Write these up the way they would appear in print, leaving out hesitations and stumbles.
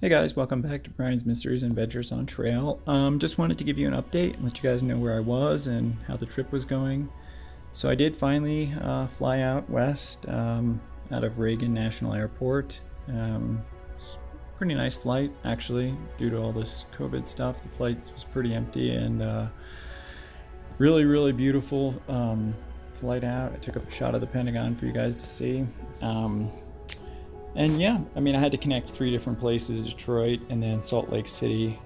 Hey guys, welcome back to Brian's Mysteries and Adventures on Trail. Just wanted to give you an update and let you guys know where I was and how the trip was going. So I did finally fly out west out of Reagan National Airport. Pretty nice flight actually, due to all this COVID stuff. The flight was pretty empty and really beautiful flight out. I took a shot of the Pentagon for you guys to see. And yeah, I mean, I had to connect 3 different places: Detroit, and then Salt Lake City.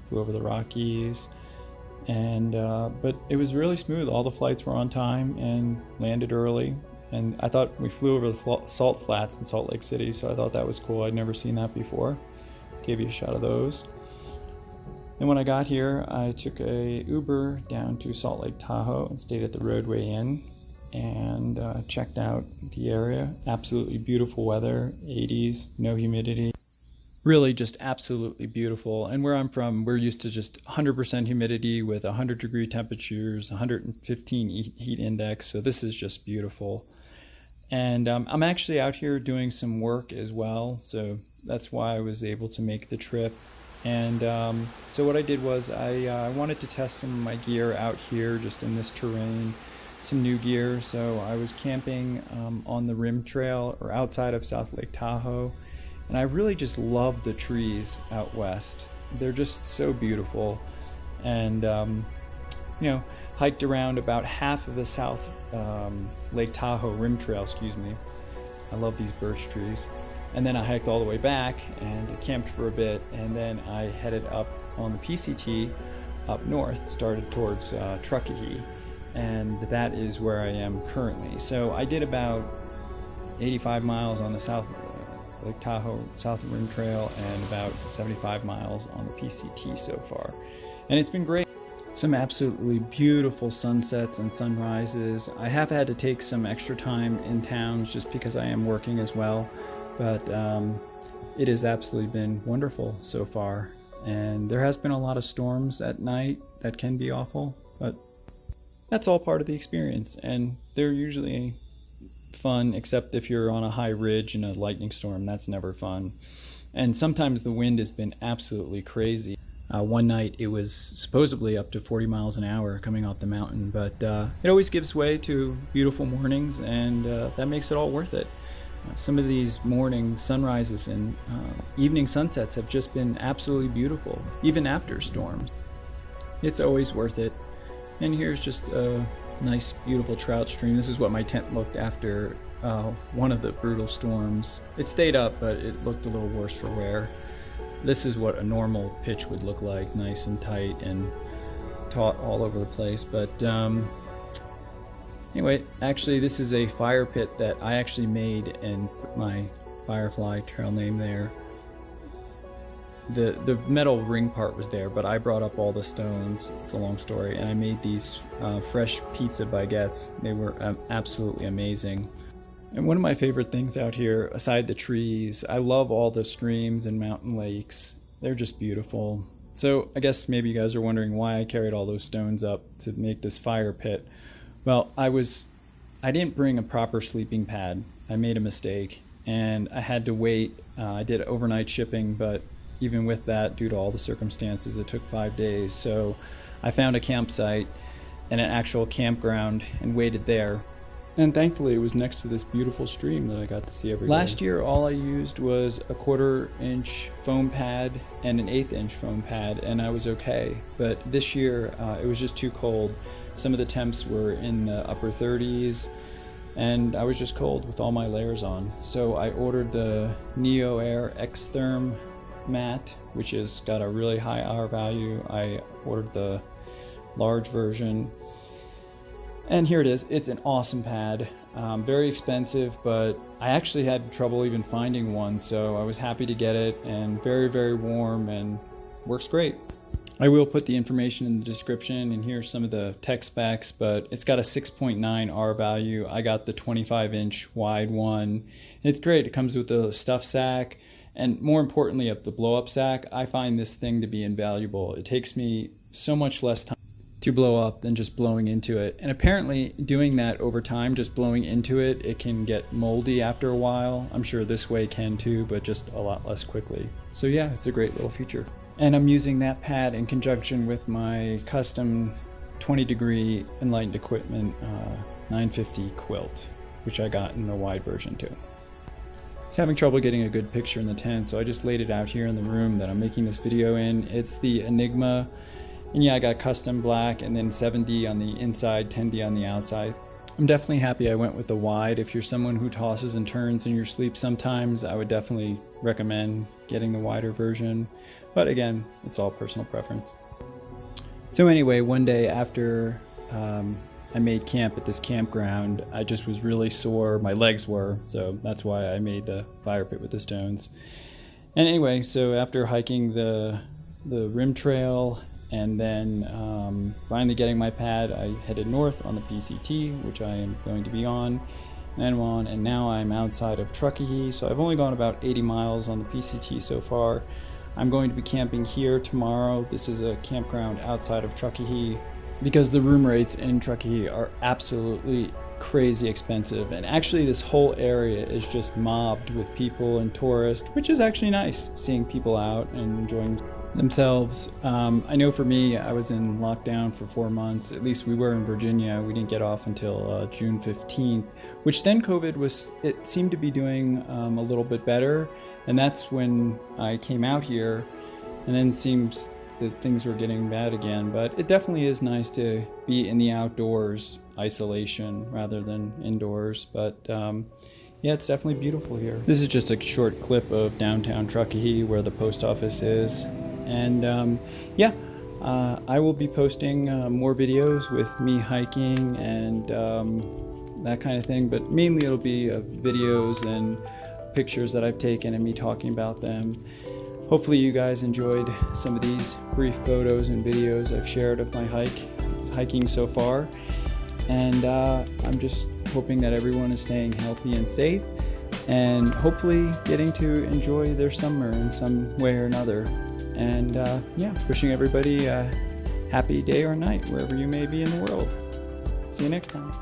Flew over the Rockies, and but it was really smooth. All the flights were on time and landed early. And I thought we flew over the salt flats in Salt Lake City, so I thought that was cool. I'd never seen that before. Gave you a shot of those. And when I got here, I took a Uber down to South Lake Tahoe and stayed at the Roadway Inn and checked out the area. Absolutely beautiful weather, 80s, no humidity. Really just absolutely beautiful. And where I'm from, we're used to just 100% humidity with 100-degree temperatures, 115 heat index. So this is just beautiful. And I'm actually out here doing some work as well. So that's why I was able to make the trip. And so what I did was I wanted to test some of my gear out here just in this terrain. Some new gear. So I was camping on the rim trail or outside of South Lake Tahoe, and I really just love the trees out west. They're just so beautiful. And hiked around about half of the South Lake Tahoe rim trail, I love these birch trees. And then I hiked all the way back and camped for a bit, and then I headed up on the PCT up north, started towards Truckee. And that is where I am currently. So I did about 85 miles on the South Lake Tahoe South Rim Trail and about 75 miles on the PCT so far. And it's been great. Some absolutely beautiful sunsets and sunrises. I have had to take some extra time in towns just because I am working as well. But it has absolutely been wonderful so far. And there has been a lot of storms at night that can be awful, but that's all part of the experience, and they're usually fun, except if you're on a high ridge in a lightning storm. That's never fun. And sometimes the wind has been absolutely crazy. One night it was supposedly up to 40 miles an hour coming off the mountain, but it always gives way to beautiful mornings, and that makes it all worth it. Some of these morning sunrises and evening sunsets have just been absolutely beautiful, even after storms. It's always worth it. And here's just a nice, beautiful trout stream. This is what my tent looked after one of the brutal storms. It stayed up, but it looked a little worse for wear. This is what a normal pitch would look like, nice and tight and taut all over the place. But anyway, actually this is a fire pit that I actually made and put my Firefly trail name there. The metal ring part was there, but I brought up all the stones. It's a long story, and I made these fresh pizza baguettes. They were absolutely amazing. And one of my favorite things out here, aside the trees, I love all the streams and mountain lakes. They're just beautiful. So I guess maybe you guys are wondering why I carried all those stones up to make this fire pit. Well, I didn't bring a proper sleeping pad. I made a mistake, and I had to wait. I did overnight shipping, but even with that, due to all the circumstances, it took 5 days. So I found a campsite and an actual campground and waited there. And thankfully it was next to this beautiful stream that I got to see every day. Last year all I used was a 1/4-inch foam pad and an 1/8-inch foam pad, and I was okay. But this year it was just too cold. Some of the temps were in the upper 30s, and I was just cold with all my layers on. So I ordered the Neo Air X therm mat, which has got a really high R value. I ordered the large version, and here it is. It's an awesome pad. Very expensive, but I actually had trouble even finding one, so I was happy to get it, and very warm and works great. I will put the information in the description, and here's some of the tech specs, but it's got a 6.9 R value. I got the 25-inch wide one. It's great. It comes with a stuff sack, and more importantly, of the blow-up sack. I find this thing to be invaluable. It takes me so much less time to blow up than just blowing into it. And apparently doing that over time, just blowing into it, it can get moldy after a while. I'm sure this way can too, but just a lot less quickly. So yeah, it's a great little feature. And I'm using that pad in conjunction with my custom 20-degree Enlightened Equipment 950 quilt, which I got in the wide version too. I was having trouble getting a good picture in the tent, so I just laid it out here in the room that I'm making this video in. It's the Enigma, and yeah, I got custom black and then 7D on the inside, 10D on the outside. I'm definitely happy I went with the wide. If you're someone who tosses and turns in your sleep sometimes, I would definitely recommend getting the wider version. But again, it's all personal preference. So anyway, one day after I made camp at this campground, I just was really sore. My legs were, so that's why I made the fire pit with the stones. And anyway, so after hiking the rim trail and then finally getting my pad, I headed north on the PCT, which I am going to be on, and now I'm outside of Truckee, so I've only gone about 80 miles on the PCT so far. I'm going to be camping here tomorrow. This is a campground outside of Truckee because the room rates in Truckee are absolutely crazy expensive, and actually this whole area is just mobbed with people and tourists, which is actually nice, seeing people out and enjoying themselves. I know for me, I was in lockdown for 4 months. At least we were in Virginia. We didn't get off until June 15th, which then it seemed to be doing a little bit better, and that's when I came out here, and then it seems that things were getting bad again. But it definitely is nice to be in the outdoors, isolation rather than indoors. But yeah, it's definitely beautiful here. This is just a short clip of downtown Truckee where the post office is. And yeah, I will be posting more videos with me hiking and that kind of thing, but mainly it'll be videos and pictures that I've taken and me talking about them. Hopefully you guys enjoyed some of these brief photos and videos I've shared of my hiking so far. And I'm just hoping that everyone is staying healthy and safe, and hopefully getting to enjoy their summer in some way or another. And yeah, wishing everybody a happy day or night wherever you may be in the world. See you next time.